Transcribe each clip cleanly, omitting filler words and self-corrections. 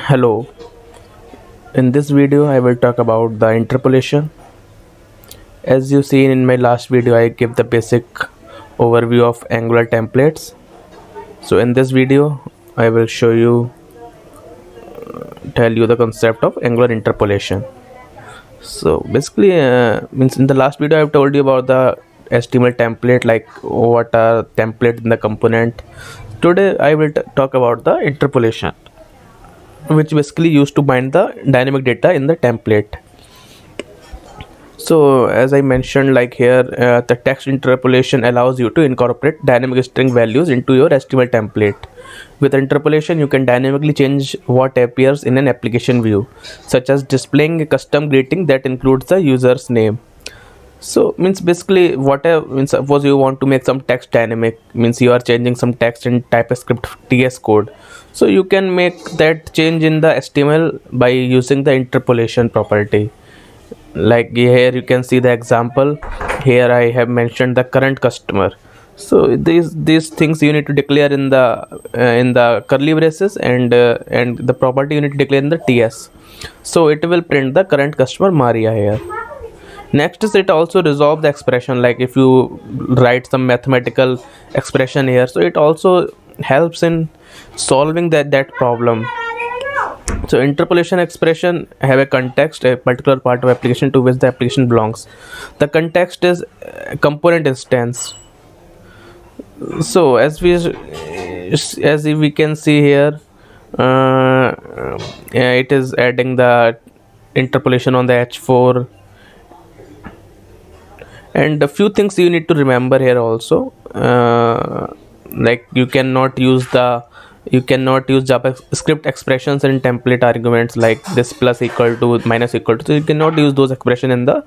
Hello, in this video I will talk about the interpolation. As you seen in my last video, I give the basic overview of Angular templates. So in this video I will show you, tell you the concept of Angular interpolation. So basically means in the last video I've told you about the HTML template, like what are template in the component. Today I will talk about the interpolation, which basically used to bind the dynamic data in the template. So as I mentioned, like here, the text interpolation allows you to incorporate dynamic string values into your HTML template. With interpolation, you can dynamically change what appears in an application view, such as displaying a custom greeting that includes the user's name. So means basically whatever, means suppose you want to make some text dynamic, means you are changing some text in TypeScript TS code. So you can make that change in the HTML by using the interpolation property. Like here you can see the example. Here I have mentioned the current customer. So these things you need to declare in the curly braces, and the property you need to declare in the TS. So it will print the current customer Maria here. Next is, it also resolve the expression, like if you write some mathematical expression here, so it also helps in solving that problem. So interpolation expression have a context, a particular part of application to which the application belongs. The context is component instance. So as we can see here, it is adding the interpolation on the H4. And a few things you need to remember here also, like you cannot use JavaScript expressions and template arguments like this plus equal to minus equal to. So you cannot use those expression in the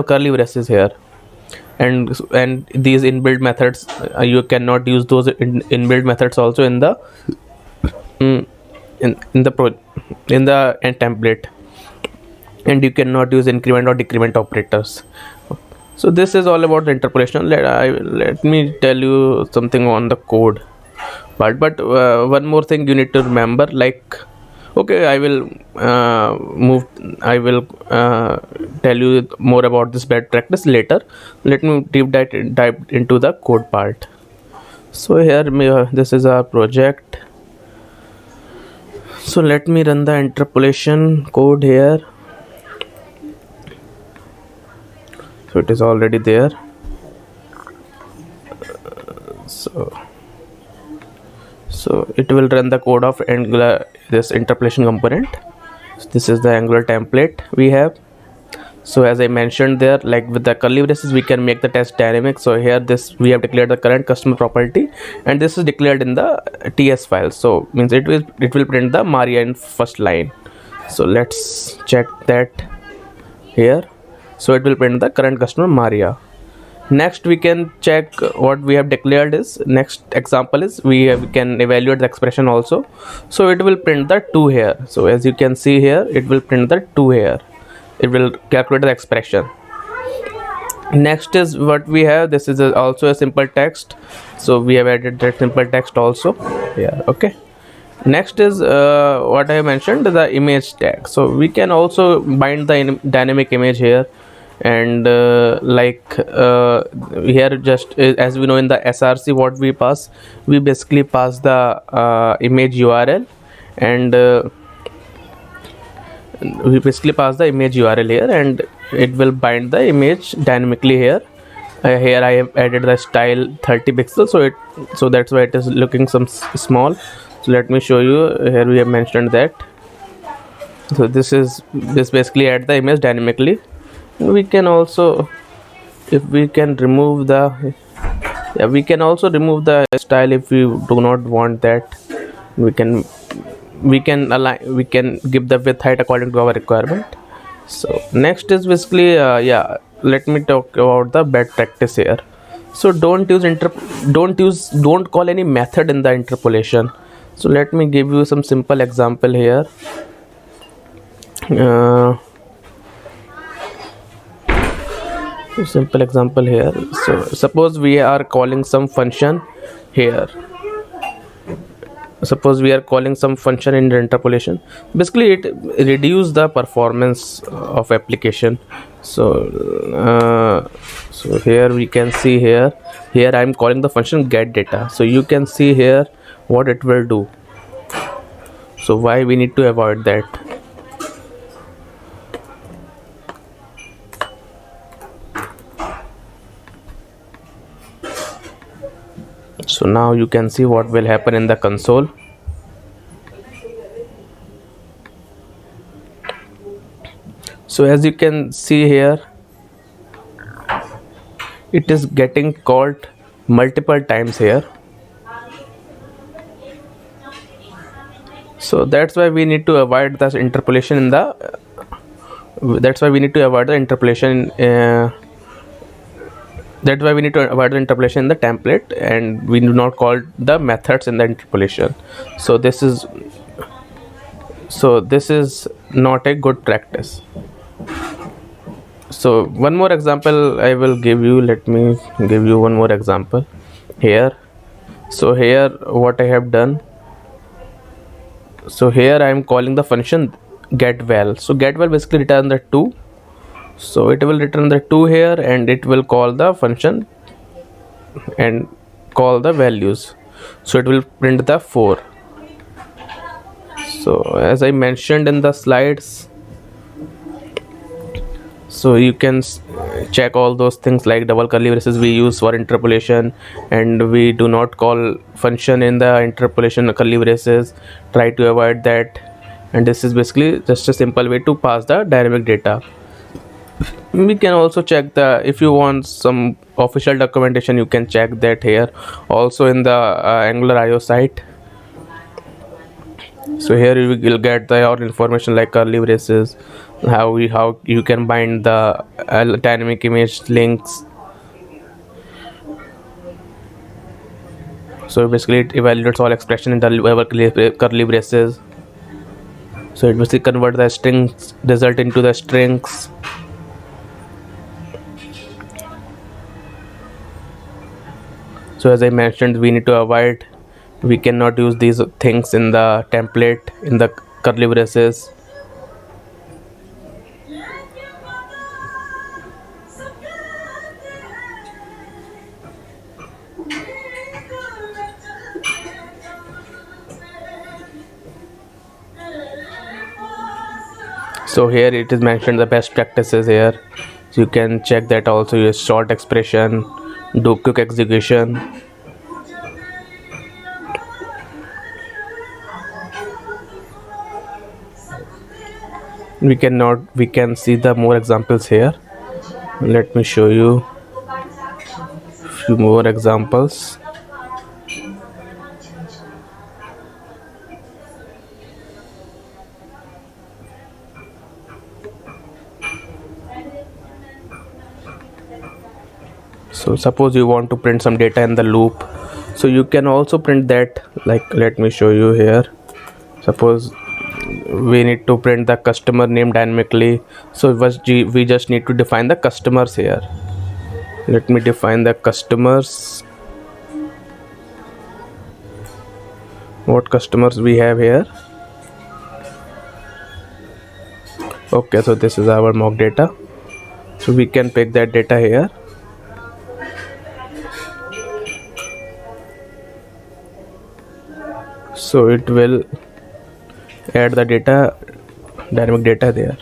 curly braces here. And these inbuilt methods, you cannot use those inbuilt methods also in the in the end template. And you cannot use increment or decrement operators. So this is all about the interpolation. Let me tell you something on the code part. But one more thing you need to remember, like, okay, I will tell you more about this bad practice later. Let me dive into the code part. So here this is our project. So let me run the interpolation code here. So it is already there. So it will run the code of Angular, this interpolation component. So this is the Angular template we have. So as I mentioned there, like with the curly braces, we can make the test dynamic. So here this we have declared the current customer property, and this is declared in the TS file. So means it will print the Maria in first line. So let's check that here. So it will print the current customer Maria. Next we can check what we have declared is, next example is we can evaluate the expression also. So it will print the 2 here. So as you can see here, it will print the 2 here. It will calculate the expression. Next is what we have. This is also a simple text. So we have added that simple text also here. Okay. Next is what I mentioned, the image tag. So we can also bind the dynamic image here. And here, just as we know in the src, what we pass, we basically pass the image url, and we basically pass the image url here, and it will bind the image dynamically here. Here I have added the style 30 pixels, so that's why it is looking some small. So let me show you. Here we have mentioned that. So this basically add the image dynamically. We can also, if we can remove the, we can also remove the style if we do not want that. We can align, we can give the width height according to our requirement. So next is basically let me talk about the bad practice here. So don't call any method in the interpolation. So let me give you some simple example here. Simple example here. So suppose we are calling some function here. suppose we are calling some function in the interpolation, basically it reduce the performance of application. So so here we can see here I'm calling the function get data, so you can see here what it will do. So why we need to avoid that? So now you can see what will happen in the console. So as you can see here, it is getting called multiple times here. So that's why we need to avoid this interpolation in the that's why we need to avoid the interpolation that's why we need to avoid the interpolation in the template, and we do not call the methods in the interpolation. So this is not a good practice. So one more example I will give you. Let me give you one more example here. So here what I have done, so here I am calling the function getVal. So getVal basically return the 2. So it will return the 2 here, and it will call the function and call the values. So it will print the 4. So as I mentioned in the slides, so you can check all those things like double curly braces we use for interpolation, and we do not call function in the interpolation curly braces. Try to avoid that. And this is basically just a simple way to pass the dynamic data. We can also check the, if you want some official documentation, you can check that here also in the Angular IO site. So here you will get the all information like curly braces, how you can bind the dynamic image links. So basically it evaluates all expression in the curly braces. So it basically convert the strings result into the strings. So as I mentioned, we need to avoid, we cannot use these things in the template in the curly braces. So here it is mentioned the best practices here, so you can check that. Also use short expression, do quick execution. We can see the more examples here. Let me show you few more examples. So suppose you want to print some data in the loop, so you can also print that. Like, let me show you here. Suppose we need to print the customer name dynamically, so we just need to define the customers here. Let me define the customers. What customers we have here? Okay, so this is our mock data, so we can pick that data here. So it will add the data, dynamic data there.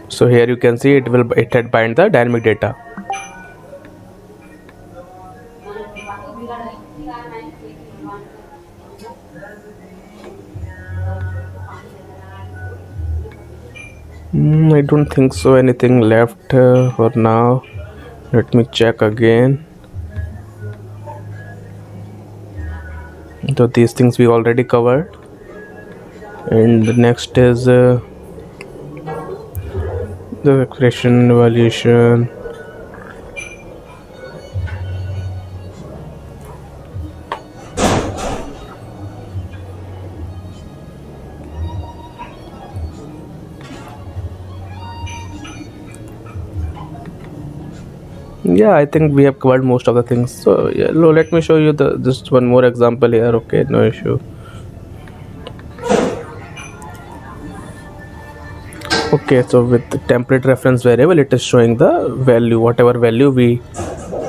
So here you can see it had bind the dynamic data. I don't think so anything left for now. Let me check again. So these things we already covered, and the next is the expression evaluation. Yeah, I think we have covered most of the things. So yeah, let me show you the just one more example here. Okay, no issue. Okay, so with the template reference variable, it is showing the value, whatever value we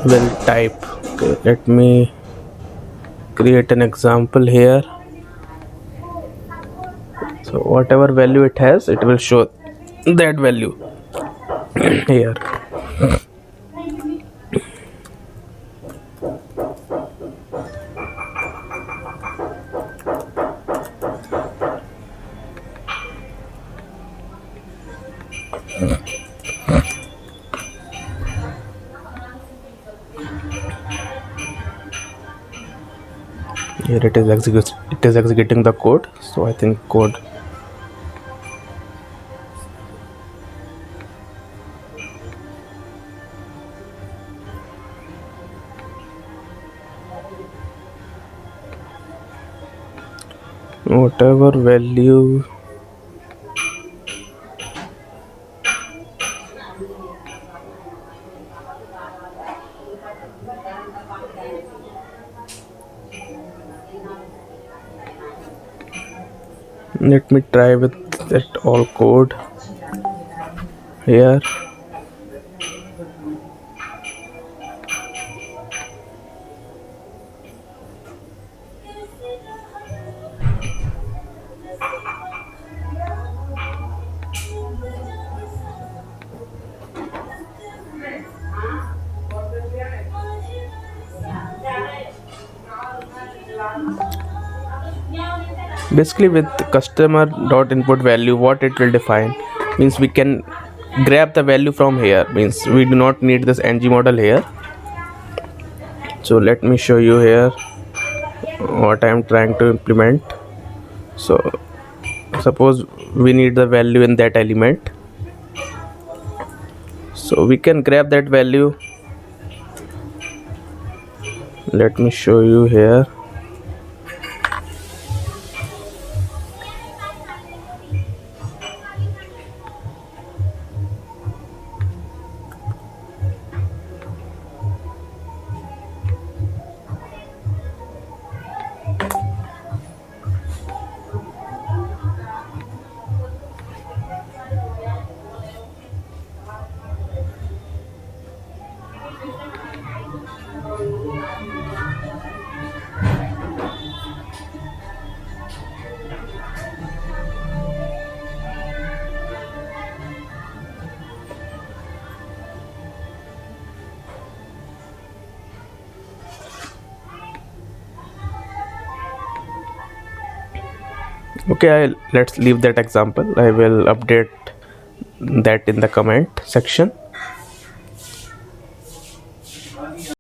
will type. Okay, let me create an example here. So whatever value it has, it will show that value here. Here it is executing the code. So I think code. Whatever value. Let me try with that all code here. Basically, with customer dot input value, what it will define means we can grab the value from here, means we do not need this ng model here. So let me show you here what I am trying to implement. So suppose we need the value in that element, so we can grab that value. Let me show you here. Okay, let's leave that example. I will update that in the comment section.